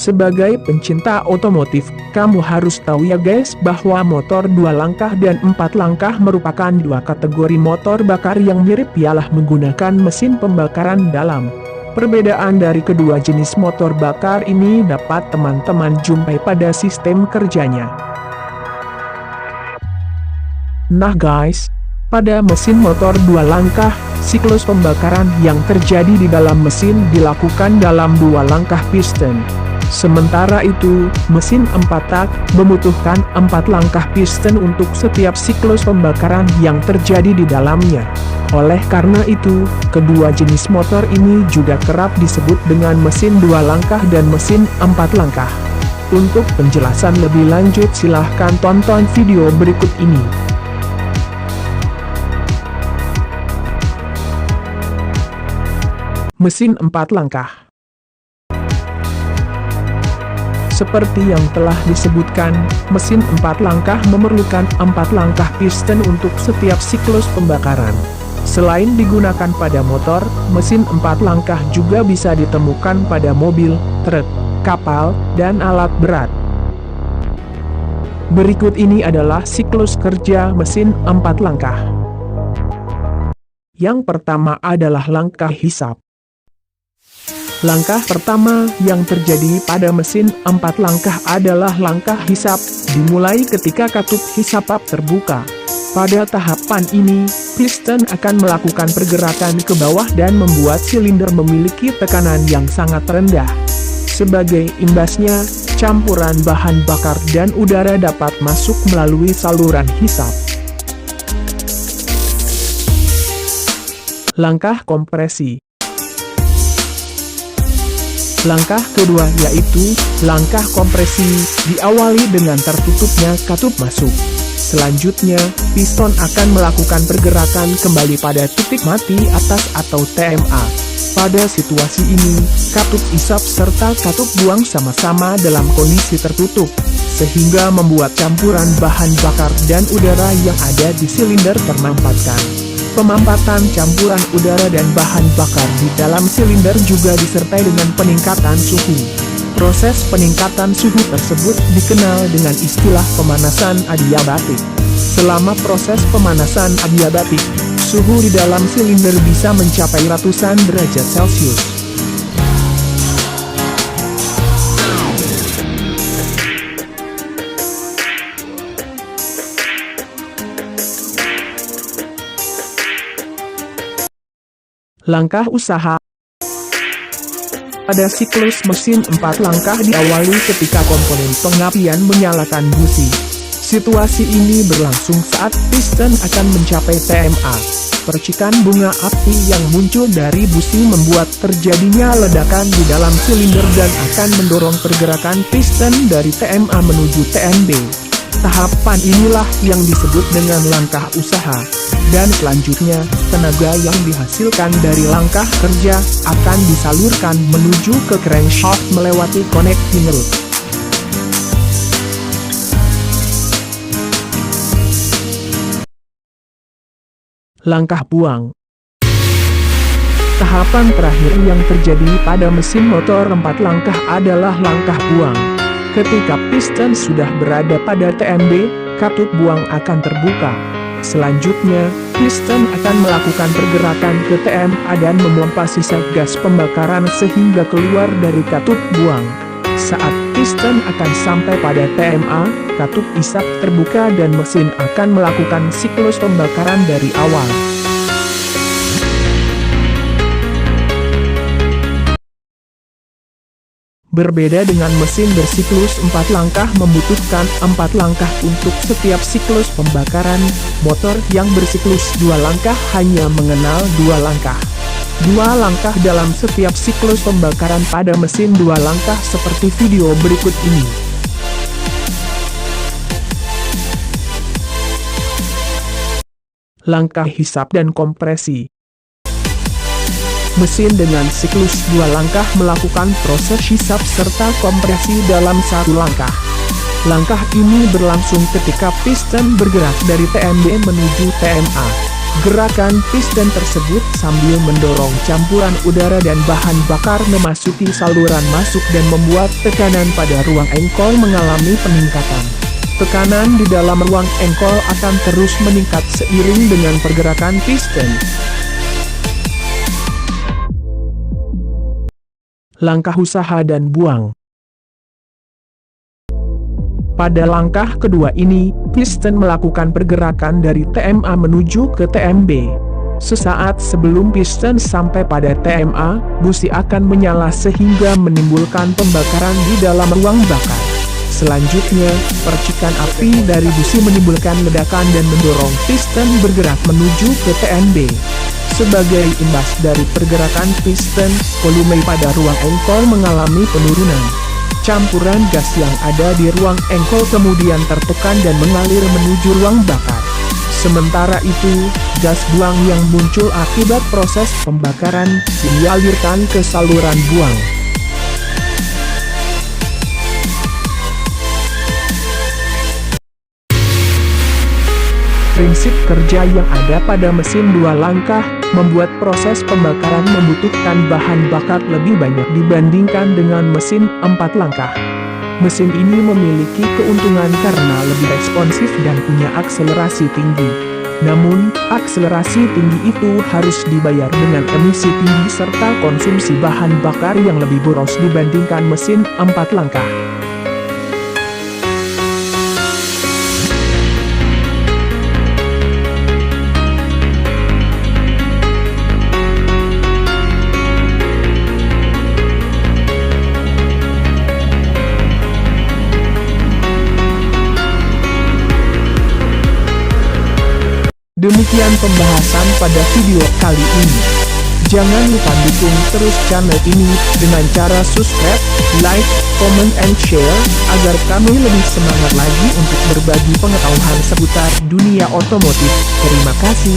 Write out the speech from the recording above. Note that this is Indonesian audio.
Sebagai pencinta otomotif, kamu harus tahu ya guys bahwa motor 2 langkah dan 4 langkah merupakan dua kategori motor bakar yang mirip ialah menggunakan mesin pembakaran dalam. Perbedaan dari kedua jenis motor bakar ini dapat teman-teman jumpai pada sistem kerjanya. Nah guys, pada mesin motor 2 langkah, siklus pembakaran yang terjadi di dalam mesin dilakukan dalam 2 langkah piston. Sementara itu, mesin 4 tak membutuhkan 4 langkah piston untuk setiap siklus pembakaran yang terjadi di dalamnya. Oleh karena itu, kedua jenis motor ini juga kerap disebut dengan mesin 2 langkah dan mesin 4 langkah. Untuk penjelasan lebih lanjut silahkan tonton video berikut ini. Mesin 4 langkah. Seperti yang telah disebutkan, mesin 4 langkah memerlukan 4 langkah piston untuk setiap siklus pembakaran. Selain digunakan pada motor, mesin 4 langkah juga bisa ditemukan pada mobil, truk, kapal, dan alat berat. Berikut ini adalah siklus kerja mesin 4 langkah. Yang pertama adalah langkah hisap. Langkah pertama yang terjadi pada mesin 4 langkah adalah langkah hisap, dimulai ketika katup hisap terbuka. Pada tahapan ini, piston akan melakukan pergerakan ke bawah dan membuat silinder memiliki tekanan yang sangat rendah. Sebagai imbasnya, campuran bahan bakar dan udara dapat masuk melalui saluran hisap. Langkah kompresi. Langkah kedua yaitu langkah kompresi, diawali dengan tertutupnya katup masuk. Selanjutnya, piston akan melakukan pergerakan kembali pada titik mati atas atau TMA. Pada situasi ini, katup isap serta katup buang sama-sama dalam kondisi tertutup, sehingga membuat campuran bahan bakar dan udara yang ada di silinder termampatkan. Pemampatan campuran udara dan bahan bakar di dalam silinder juga disertai dengan peningkatan suhu. Proses peningkatan suhu tersebut dikenal dengan istilah pemanasan adiabatik. Selama proses pemanasan adiabatik, suhu di dalam silinder bisa mencapai ratusan derajat Celcius. Langkah usaha. Pada siklus mesin 4 langkah diawali ketika komponen pengapian menyalakan busi. Situasi ini berlangsung saat piston akan mencapai TMA. Percikan bunga api yang muncul dari busi membuat terjadinya ledakan di dalam silinder dan akan mendorong pergerakan piston dari TMA menuju TMB. Tahapan inilah yang disebut dengan langkah usaha. Dan selanjutnya, tenaga yang dihasilkan dari langkah kerja akan disalurkan menuju ke crankshaft melewati connecting rod. Langkah buang. Tahapan terakhir yang terjadi pada mesin motor 4 langkah adalah langkah buang. Ketika piston sudah berada pada TMB, katup buang akan terbuka. Selanjutnya, piston akan melakukan pergerakan ke TMA dan memompa sisa gas pembakaran sehingga keluar dari katup buang. Saat piston akan sampai pada TMA, katup isap terbuka dan mesin akan melakukan siklus pembakaran dari awal. Berbeda dengan mesin bersiklus 4 langkah membutuhkan 4 langkah untuk setiap siklus pembakaran, motor yang bersiklus 2 langkah hanya mengenal 2 langkah. 2 langkah dalam setiap siklus pembakaran pada mesin 2 langkah seperti video berikut ini. Langkah hisap dan kompresi. Mesin dengan siklus 2 langkah melakukan proses hisap serta kompresi dalam 1 langkah. Langkah ini berlangsung ketika piston bergerak dari TMB menuju TMA. Gerakan piston tersebut sambil mendorong campuran udara dan bahan bakar memasuki saluran masuk dan membuat tekanan pada ruang engkol mengalami peningkatan. Tekanan di dalam ruang engkol akan terus meningkat seiring dengan pergerakan piston. Langkah usaha dan buang. Pada langkah kedua ini, piston melakukan pergerakan dari TMA menuju ke TMB. Sesaat sebelum piston sampai pada TMA, busi akan menyala sehingga menimbulkan pembakaran di dalam ruang bakar. Selanjutnya, percikan api dari busi menimbulkan ledakan dan mendorong piston bergerak menuju ke TMB. Sebagai imbas dari pergerakan piston, volume pada ruang engkol mengalami penurunan. Campuran gas yang ada di ruang engkol kemudian tertekan dan mengalir menuju ruang bakar. Sementara itu, gas buang yang muncul akibat proses pembakaran dialirkan ke saluran buang. Prinsip kerja yang ada pada mesin dua langkah membuat proses pembakaran membutuhkan bahan bakar lebih banyak dibandingkan dengan mesin 4 langkah. Mesin ini memiliki keuntungan karena lebih responsif dan punya akselerasi tinggi. Namun, akselerasi tinggi itu harus dibayar dengan emisi tinggi serta konsumsi bahan bakar yang lebih boros dibandingkan mesin 4 langkah. Demikian pembahasan pada video kali ini. Jangan lupa dukung terus channel ini dengan cara subscribe, like, comment, and share, agar kami lebih semangat lagi untuk berbagi pengetahuan seputar dunia otomotif. Terima kasih.